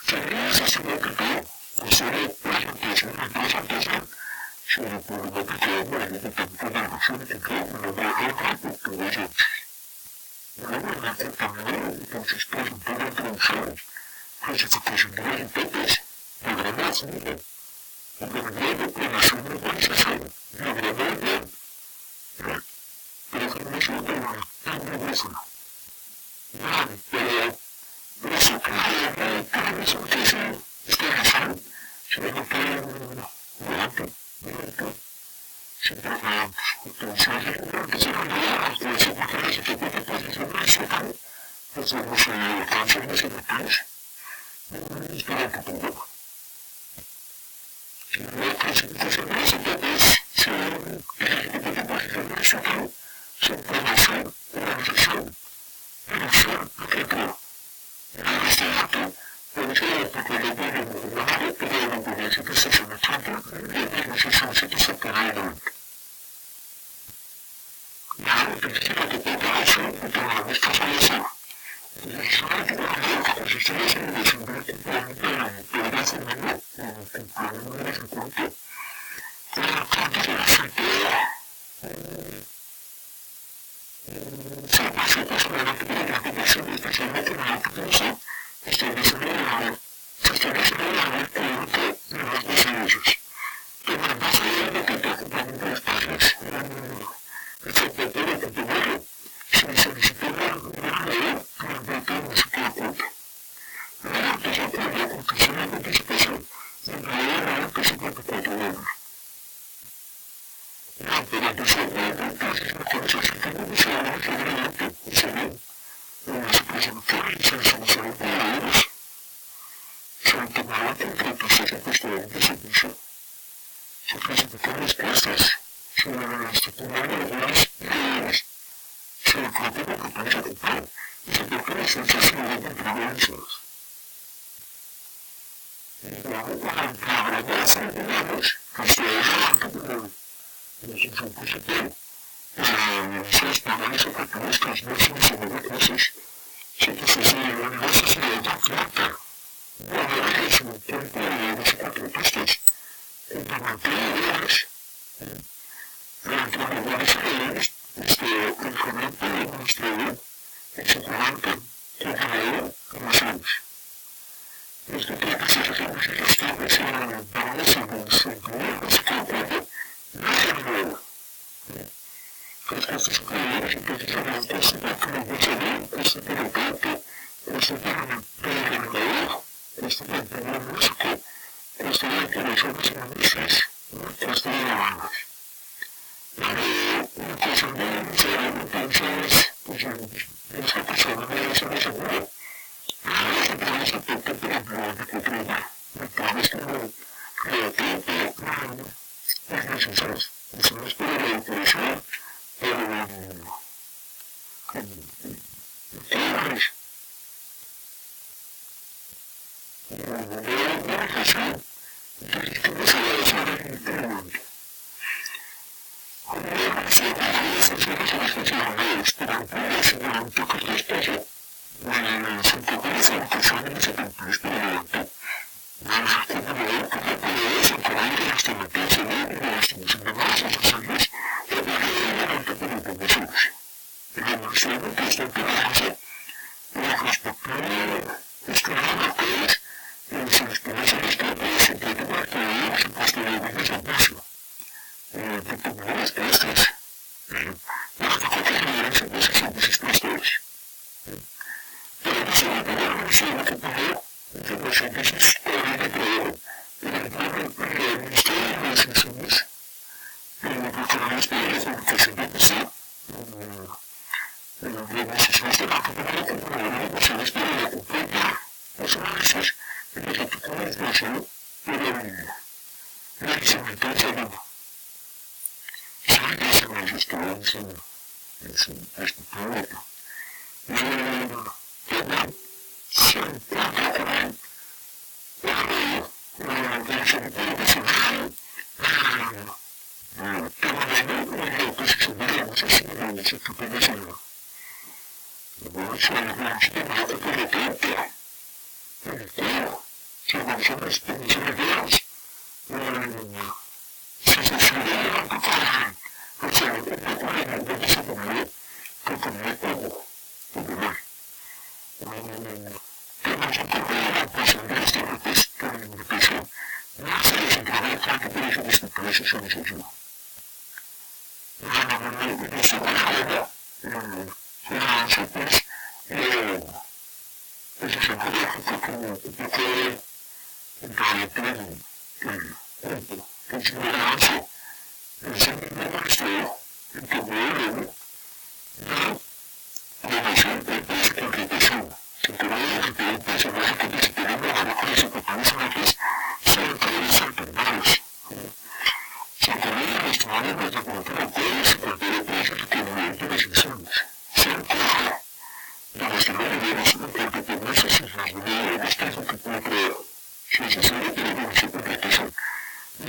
Sería asesinato todo, hacer presentación y presentación sobre problemática de muerte que tanto de relación que creo que no va a dejar porque voy a luego en el contenido entonces presentar la introducción, clasificación de las etapas, programación, organigrama, planeación y organización, diagrama programación de la programación. Pero eso que programación que se estableció, se va a notar durante siempre antes. Entonces, antes de la actuación de las etapas de posición de estatal, hacemos alcances de simultáneos, esperando problema. La clasificación de las etapas se ejecutó de posición de estatal, sin planeación, organización, dirección y control. En este dato, puede ser aplicado por el gobernador para la gobernanza de estacionamiento y organización satisfactoriamente. La utilización de preparación para la vista fallecida. Adicionalmente, la consistía en el desarrollo complemento de la autoridad femenina con problemas de cuerpo, con el alcance de la cintura, se pasó posteriormente por la comisión especialmente en la autoridad, estableciendo la ley política de los desarrollos. Toma en base a la que te complemento de los países en el mundo. Excepto por el campeonato, se le solicitó la ley para el voto de música de cuerpo. La adaptación para la concesión de participación incluía la ley que se cuatro años. La implementación de las empresas mejorización que iniciaron generalmente y se ven en las presentaciones y se solucionan problemas. Se han tomado contratos y posteriormente de servicio. Se clasificaron las pistas sobre la estructura de algunas redes. Se decretó la campaña total y se toca las fechas sobre las prevenciones. Luego, para el programa de formulados, que se adelanta por la función positiva, las paneles oportunistas máximas y de recursos, se procesa de la necesidad de afrontar la realización temporal de los cuatro pistas, complementar ideas, entre lugares reales, el gerente administrador, el secretario, coordinador, comisiones. Los contratos y regímenes estables se reglamentaron según su incluida su campaña y el nuevo. Los costos superiores y precisamente se calculan de salud, costo por el campo, costo por el generador, costo por el primer músico, costo de operaciones administrativas, costo de llamadas. Una cosa muy necesaria entonces, pues esa persona debe ser asegurada. Las empresas aportan por empleo de control, empresas como creativo, las necesarias, usadas para la operación, para la organización, entonces todo se debe hacer en el momento. personas tienen ser ideas. Si se sigue que trabajan, o sea, un poco de nivel de seguridad, que también puedo poner. Tenemos un poco de la presión de esta respuesta de inversión. No se les entrega tanto por eso que por eso se les ayuda. No se va a ayudar. Nosotros, eso se puede hacer como un poco de plano, consideración, el sentimiento que estoy en todo el relación de su concretación. Se puede que el personaje que se tiene una baja de su personajes son todos secundarios. Se comienza a estudiar en la cultura de su cultura de su movimiento de decisiones. Se encuentra de los demás en cuanto a permisos y las medidas que es lo que puede crear. Si es necesario que le su concretación.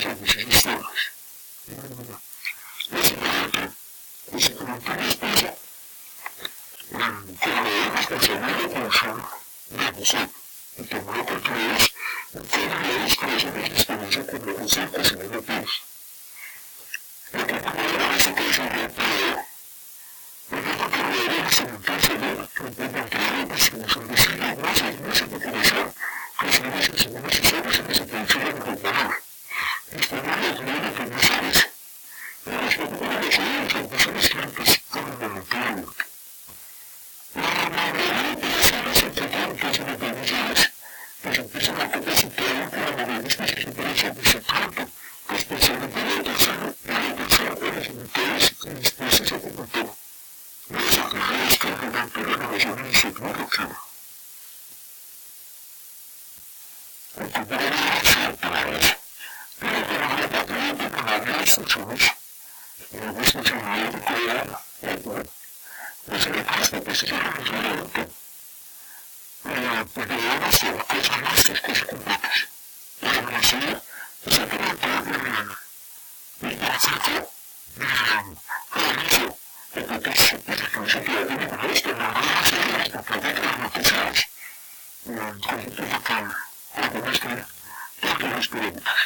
Servicios externos. Básicamente, ese comentario expresa que la responsabilidad de producción de museo y tomar oportunidades en todas las cosas de experiencia con los conceptos y negativos. La capacidad de situación de empleo, la capacidad de instrumentarse de complementar la distribución de sistemas y de esa motivación que los servicios son necesarios en esa producción de incorporar. Disponer de dinero que no sabes, la responsabilidad de las personas clientes con el voluntario. La mayoría de las áreas importantes y dependenciales nos empiezan a capacitar para mover espacios de servicio tanto responsabilidad del tercero y la tercera de los voluntarios con espacios de cobertura. Las actividades que argumentan la innovación en su productiva. Incorporar las palabras. Instrucciones, la responsabilidad de crear los elementos de posición de reglamento, proveedores de cosas nuestras, cosas completas. La evaluación es el comentario de el concepto de inicio, el contexto de la filosofía de niveles de la relación de las propiedades noticias, el concepto de que argumenta todas las preguntas.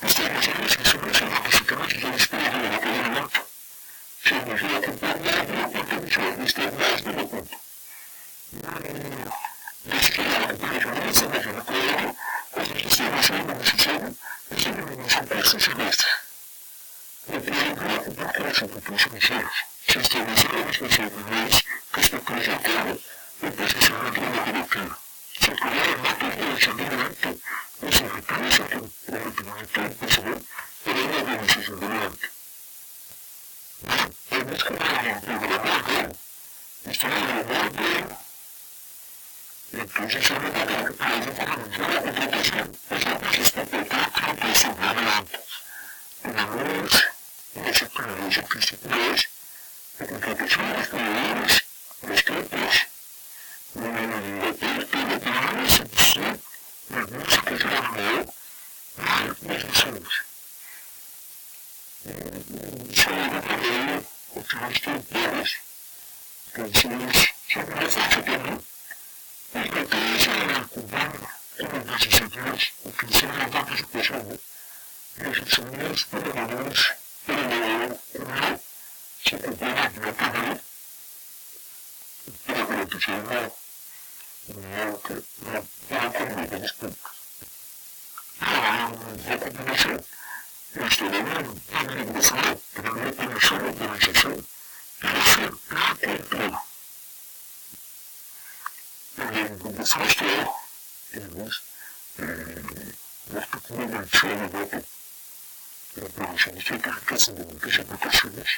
Esta es la solución a los sistemas y los sistemas de las instituciones se establecen responsabilidades respecto de acuerdo de posicionamiento de la jerarquía. Se crearon datos de desarrollo los objetivos a la representación personal para una organización relevante. En busca de la programación, estamos grabando. Entonces, ahora para comenzar la contratación, pasamos esta parte de su relevante. Tenemos las actividades artísticas, la contratación de los proveedores, los campos, la selección, las músicas de la radio, las misiones. Se ha reparado otras temporadas, canciones sobre la fecha también, y que todo se ha ocupado con las decisiones o que se han participado. Los incendios perdedores para lograr una se prepara una carrera para garantizar la calidad de los puntos. A continuación, instalamos una negociación para una comisión de organización para hacer la control. En la negociación tenemos las pequeñas menciones de voto. La producción de científicas en diferentes aplicaciones.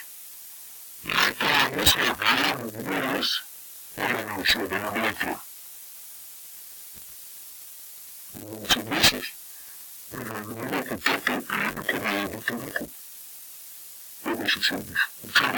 Retomamos la vida de números para la noción de la letra. Muchas veces, el número de contacto con el público por decisiones. Muchas